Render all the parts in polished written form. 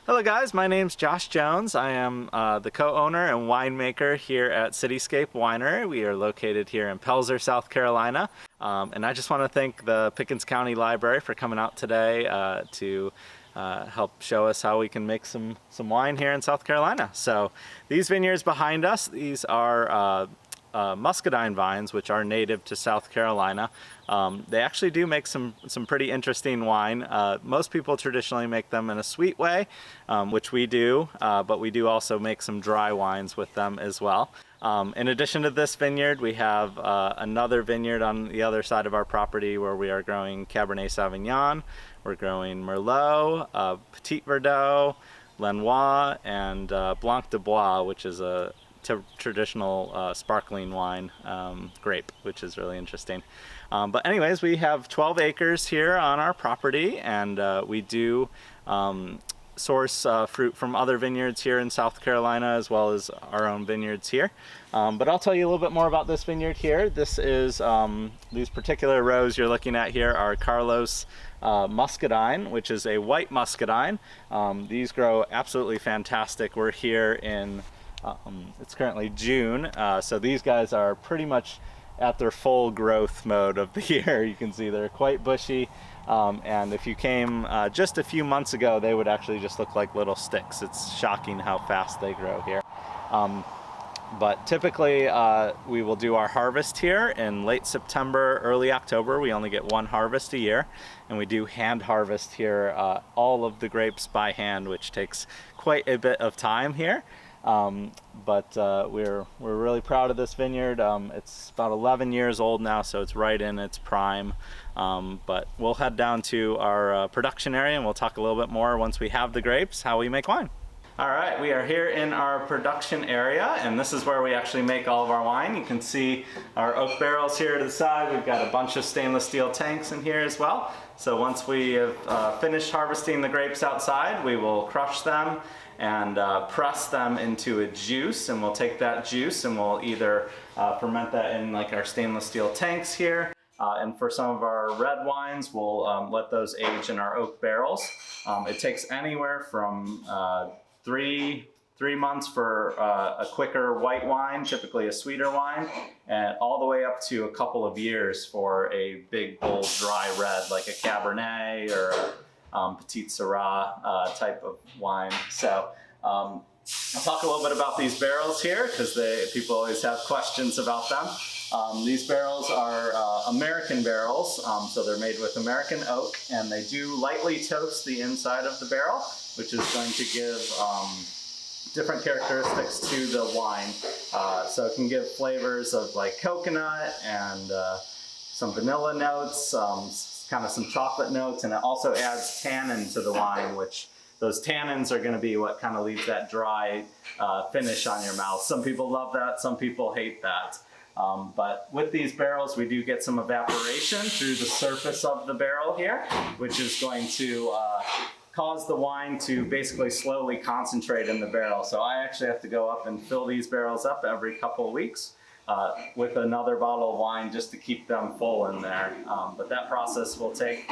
Hello guys, my name's Josh Jones. I am the co-owner and winemaker here at City Scape Winery. We are located here in Pelzer, South Carolina. And I just want to thank the Pickens County Library for coming out today to help show us how we can make some wine here in South Carolina. So these vineyards behind us, these are muscadine vines, which are native to South Carolina. They actually do make some pretty interesting wine. Most people traditionally make them in a sweet way, which we do, but we do also make some dry wines with them as well. In addition to this vineyard, we have another vineyard on the other side of our property where we are growing Cabernet Sauvignon, we're growing Merlot, Petit Verdot, Lenoir, and Blanc de Bois, which is a traditional sparkling wine grape, which is really interesting. But anyways, we have 12 acres here on our property, and we do source fruit from other vineyards here in South Carolina as well as our own vineyards here. But I'll tell you a little bit more about this vineyard here. This is, these particular rows you're looking at here are Carlos muscadine, which is a white muscadine. These grow absolutely fantastic. We're here in it's currently June, so these guys are pretty much at their full growth mode of the year. You can see they're quite bushy, and if you came just a few months ago, they would actually just look like little sticks. It's shocking how fast they grow here. But typically we will do our harvest here in late September, early October. We only get one harvest a year, and we do hand harvest here all of the grapes by hand, which takes quite a bit of time here. But we're really proud of this vineyard. It's about 11 years old now, so it's right in its prime. But we'll head down to our production area and we'll talk a little bit more once we have the grapes, how we make wine. All right, we are here in our production area, and this is where we actually make all of our wine. You can see our oak barrels here to the side. We've got a bunch of stainless steel tanks in here as well. So once we have finished harvesting the grapes outside, we will crush them and press them into a juice, and we'll take that juice and we'll either ferment that in like our stainless steel tanks here, and for some of our red wines, we'll let those age in our oak barrels. It takes anywhere from 3 months for a quicker white wine, typically a sweeter wine, and all the way up to a couple of years for a big, bold, dry red like a Cabernet or a Petit Syrah type of wine. So I'll talk a little bit about these barrels here because people always have questions about them. These barrels are American barrels, so they're made with American oak, and they do lightly toast the inside of the barrel, which is going to give different characteristics to the wine. So it can give flavors of like coconut and some vanilla notes, kind of some chocolate notes, and it also adds tannin to the wine, which those tannins are going to be what kind of leaves that dry finish on your mouth. Some people love that, some people hate that. But with these barrels, we do get some evaporation through the surface of the barrel here, which is going to cause the wine to basically slowly concentrate in the barrel. So I actually have to go up and fill these barrels up every couple of weeks with another bottle of wine just to keep them full in there. But that process will take,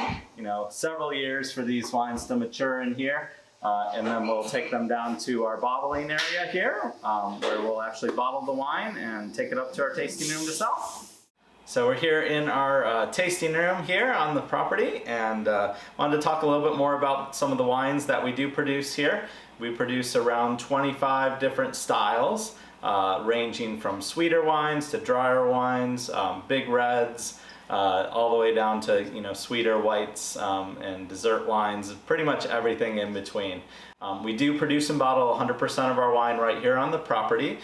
several years for these wines to mature in here. And then we'll take them down to our bottling area here, where we'll actually bottle the wine and take it up to our tasting room to sell. So we're here in our tasting room here on the property, and wanted to talk a little bit more about some of the wines that we do produce here. We produce around 25 different styles, ranging from sweeter wines to drier wines, big reds, all the way down to sweeter whites and dessert wines, pretty much everything in between. We do produce and bottle 100% of our wine right here on the property.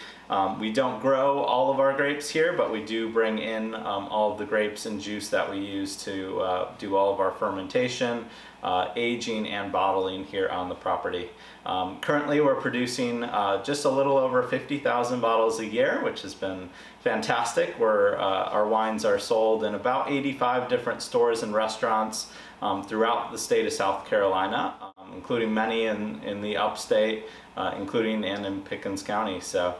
We don't grow all of our grapes here, but we do bring in all of the grapes and juice that we use to do all of our fermentation, aging, and bottling here on the property. Currently we're producing just a little over 50,000 bottles a year, which has been fantastic. Our wines are sold in about 85 different stores and restaurants throughout the state of South Carolina, including many in the upstate, including and in Pickens County. So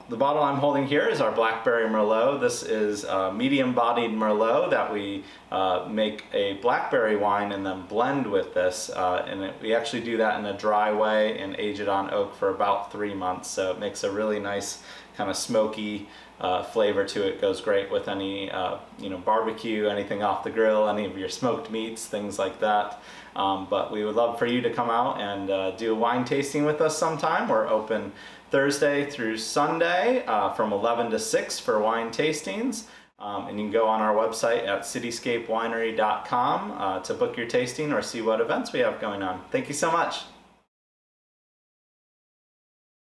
The bottle I'm holding here is our Blackberry Merlot. This is a medium-bodied Merlot that we make a blackberry wine and then blend with this. We actually do that in a dry way and age it on oak for about 3 months. So it makes a really nice kind of smoky flavor to it. Goes great with any barbecue, anything off the grill, any of your smoked meats, things like that. But we would love for you to come out and do a wine tasting with us sometime. We're open Thursday through Sunday from 11 to 6 for wine tastings. And you can go on our website at cityscapewinery.com to book your tasting or see what events we have going on. Thank you so much.